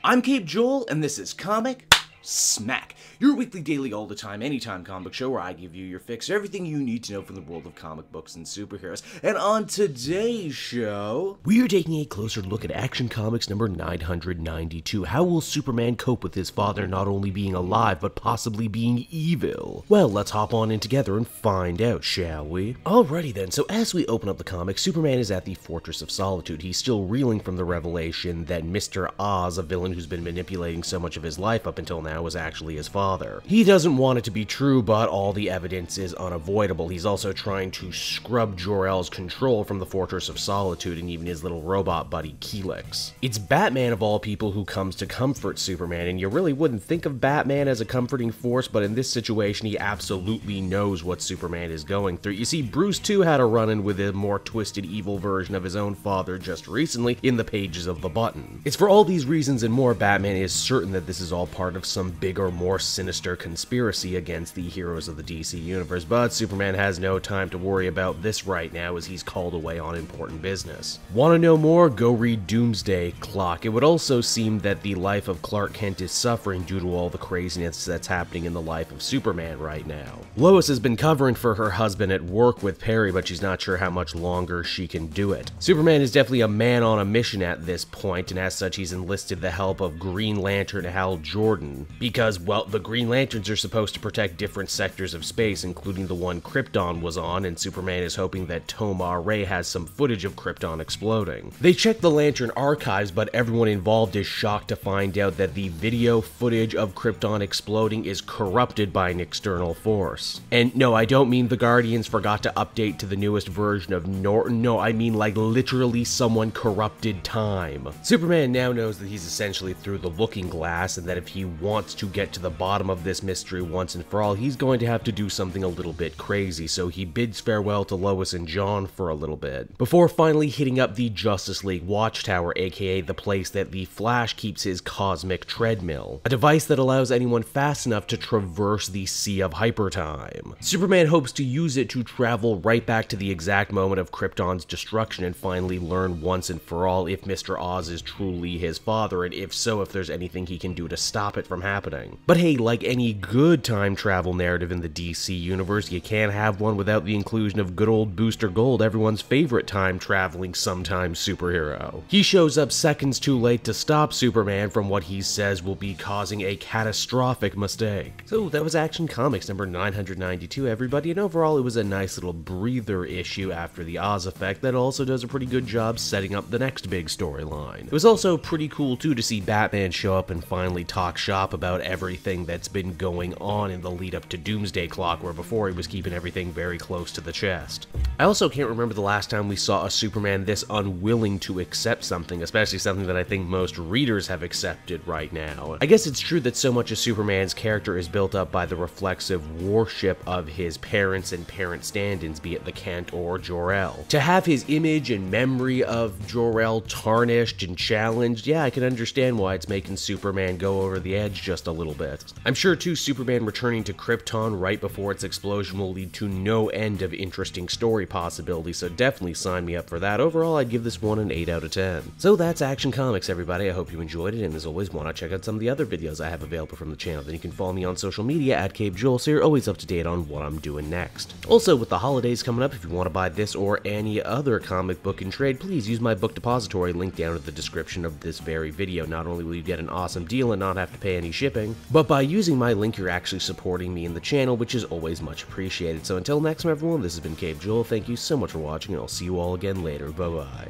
I'm Cape Joel, and this is Comic Smack, your weekly, daily, all the time, anytime comic show where I give you your fix of everything you need to know from the world of comic books and superheroes. And on today's show, we are taking a closer look at Action Comics number 992. How will Superman cope with his father not only being alive, but possibly being evil? Well, let's hop on in together and find out, shall we? Alrighty then, so as we open up the comic, Superman is at the Fortress of Solitude. He's still reeling from the revelation that Mr. Oz, a villain who's been manipulating so much of his life up until now, was actually his father. He doesn't want it to be true, but all the evidence is unavoidable. He's also trying to scrub Jor-El's control from the Fortress of Solitude and even his little robot buddy, Helix. It's Batman of all people who comes to comfort Superman, and you really wouldn't think of Batman as a comforting force, but in this situation he absolutely knows what Superman is going through. You see, Bruce too had a run-in with a more twisted, evil version of his own father just recently in the pages of The Button. It's for all these reasons and more, Batman is certain that this is all part of some bigger, more sinister conspiracy against the heroes of the DC universe, but Superman has no time to worry about this right now as he's called away on important business. Want to know more? Go read Doomsday Clock. It would also seem that the life of Clark Kent is suffering due to all the craziness that's happening in the life of Superman right now. Lois has been covering for her husband at work with Perry, but she's not sure how much longer she can do it. Superman is definitely a man on a mission at this point, and as such he's enlisted the help of Green Lantern Hal Jordan, because, well, the Green Lanterns are supposed to protect different sectors of space, including the one Krypton was on, and Superman is hoping that Tomar-Ray has some footage of Krypton exploding. They check the Lantern archives, but everyone involved is shocked to find out that the video footage of Krypton exploding is corrupted by an external force. And no, I don't mean the Guardians forgot to update to the newest version of Norton. No, I mean like literally someone corrupted time. Superman now knows that he's essentially through the looking glass, and that if he wants to get to the bottom of this mystery once and for all, he's going to have to do something a little bit crazy, so he bids farewell to Lois and John for a little bit, before finally hitting up the Justice League Watchtower, aka the place that the Flash keeps his cosmic treadmill, a device that allows anyone fast enough to traverse the Sea of Hypertime. Superman hopes to use it to travel right back to the exact moment of Krypton's destruction and finally learn once and for all if Mr. Oz is truly his father, and if so, if there's anything he can do to stop it from happening. But hey, like any good time travel narrative in the DC universe, you can't have one without the inclusion of good old Booster Gold, everyone's favorite time traveling sometime superhero. He shows up seconds too late to stop Superman from what he says will be causing a catastrophic mistake. So that was Action Comics number 992, everybody, and overall it was a nice little breather issue after the Oz effect that also does a pretty good job setting up the next big storyline. It was also pretty cool too to see Batman show up and finally talk shop about everything that's been going on in the lead up to Doomsday Clock, where before he was keeping everything very close to the chest. I also can't remember the last time we saw a Superman this unwilling to accept something, especially something that I think most readers have accepted right now. I guess it's true that so much of Superman's character is built up by the reflexive worship of his parents and parent stand-ins, be it the Kent or Jor-El. To have his image and memory of Jor-El tarnished and challenged, yeah, I can understand why it's making Superman go over the edge just a little bit. I'm sure too Superman returning to Krypton right before its explosion will lead to no end of interesting story possibilities, so definitely sign me up for that. Overall, I'd give this one an 8 out of 10. So that's Action Comics, everybody. I hope you enjoyed it, and as always, why not check out some of the other videos I have available from the channel. Then you can follow me on social media at Cape Joel, so you're always up to date on what I'm doing next. Also, with the holidays coming up, if you want to buy this or any other comic book in trade, please use my book depository link down in the description of this very video. Not only will you get an awesome deal and not have to pay any shipping, but by using my link, you're actually supporting me in the channel, which is always much appreciated. So until next time, everyone, this has been Cape Joel. Thank you so much for watching, and I'll see you all again later. Bye-bye.